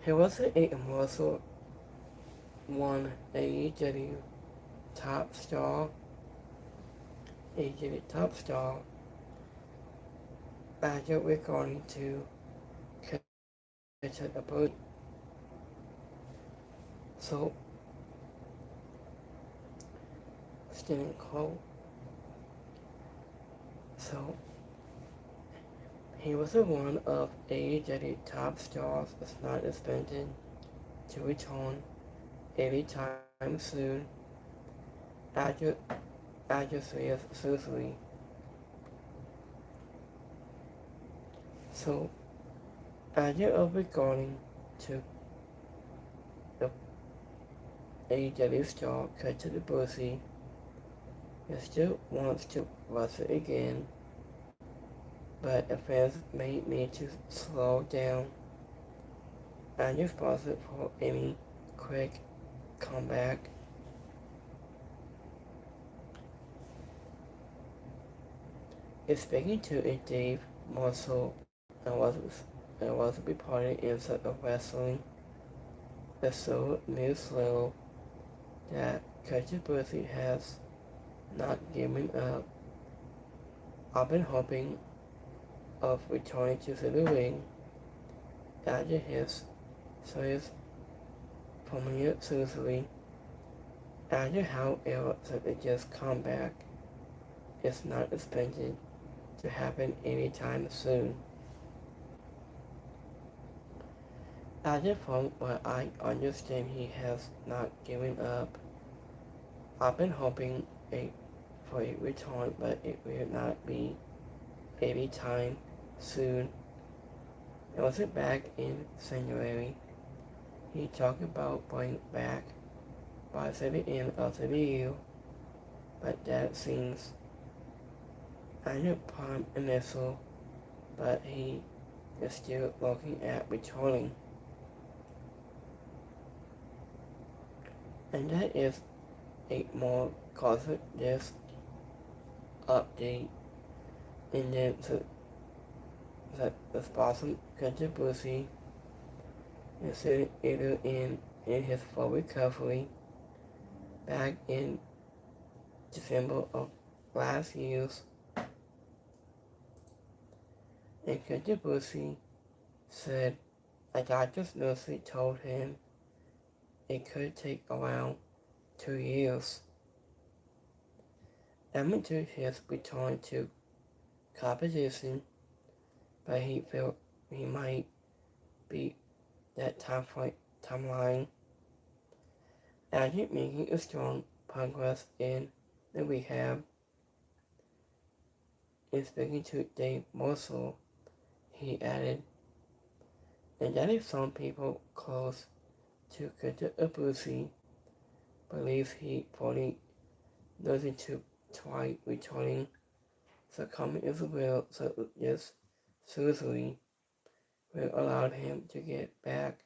He was a muscle one AEW top star, AEW top star, Badger regarding to catch at the boat. So, standing cold. So, he was one of AEW top stars that's not expected to return anytime soon after, after serious surgery. So, after regarding to the AEW star cut to the pussy, he still wants to wrestle again, but the fans may need to slow down and is possible for any quick comeback. Is speaking to a Dave Marshall and was reported inside of wrestling. The show newsletter that controversy has not given up. I've been hoping of returning to the ring after his serious permanent surgery. After however such just comeback is not expected to happen anytime soon. After from what I understand he has not given up. I've been hoping for a return, but it will not be anytime soon. It wasn't back in January. He talked about bringing back by the end of the year, but that seems under prime initial, but he is still looking at returning. And that is a more closet this update, and then the Boston controversy is either in his full recovery back in December of last year's, and controversy said a doctor's nurse told him it could take around 2 years. Amateur his return to competition, but he felt he might beat that timeline. After making a strong progress in the rehab, in speaking to Dave Morsel, he added, and that is some people close to Kenta Ibushi believes he fully doesn't to try returning. So coming is well, so this surgery will allow him to get back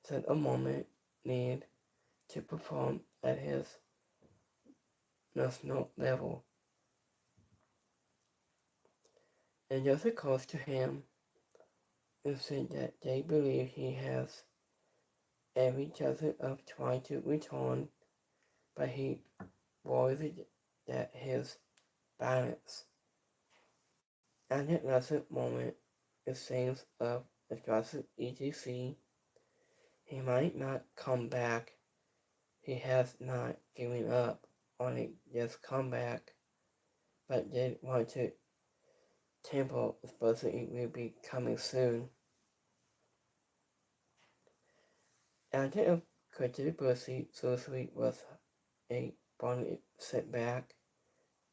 to a moment need to perform at his national level. And just close to him is said that they believe he has every chance of trying to return, but he worried that his balance at that last moment it seems of the drastic etc. He might not come back. He has not given up on it just comeback, but did want to temple supposedly it will be coming soon. After a controversy surgery was a bony setback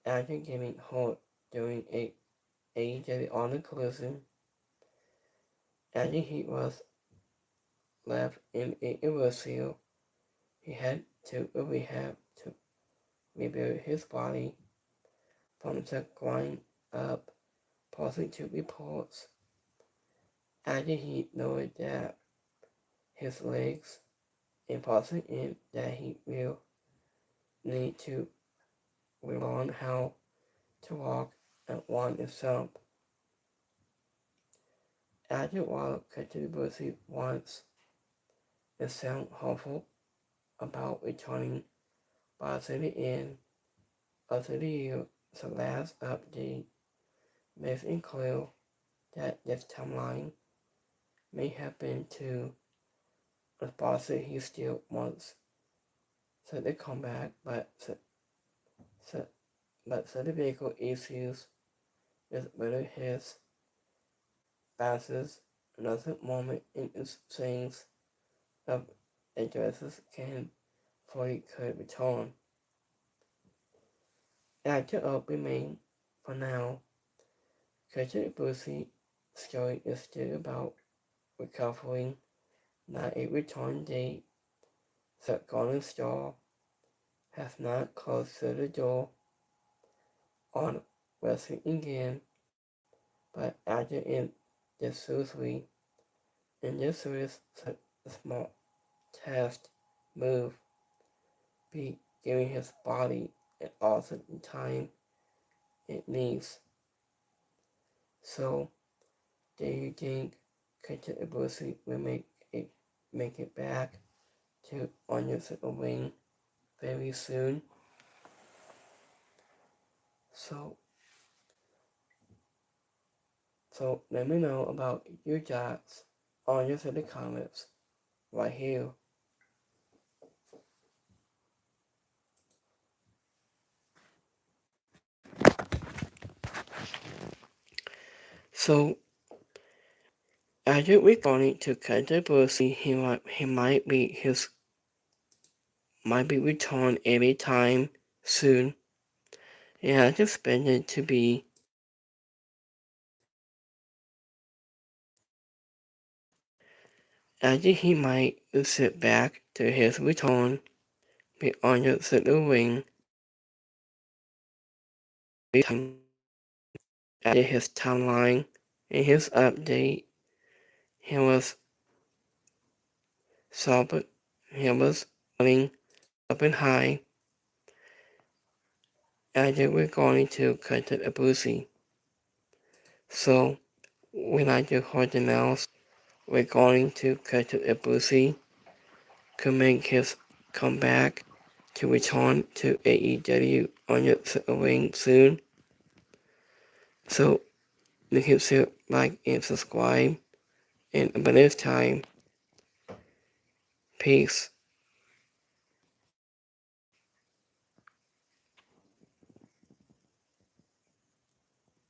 after getting hurt during a AEW on collision, after he was left in a reversal, he had to rehab to rebuild his body from the ground up, positive reports. After he noted that his legs and possibly that he will need to relearn how to walk and one himself. After while controversy once and sound hopeful about returning by the end of the year. The last update makes it clear that this timeline may have been too responsive. He still wants to come back, but the vehicle issues with whether his passes another moment in its things of addresses can fully could return. After all remain for now, Culture Brucey story is still about recovering, not a return date. The Golden Star has not closed the door on wrestling again, but after in this series, a small test move, be giving his body and also the time it needs. So, do you think Culture Brucey will make it back to Onion Ring very soon? So, so let me know about your thoughts on your in the comments right here. So after responding to controversy, he might be returned anytime soon. It has expected to be after he might sit back to his return be under the ring after his timeline. In his update, he was sober, he was running up and high after we're going to cut the Abusi. So when I do hard announce we're going to cut the Abusi could make his comeback to return to AEW on your ring soon. So you can still like and subscribe. And by this time, peace.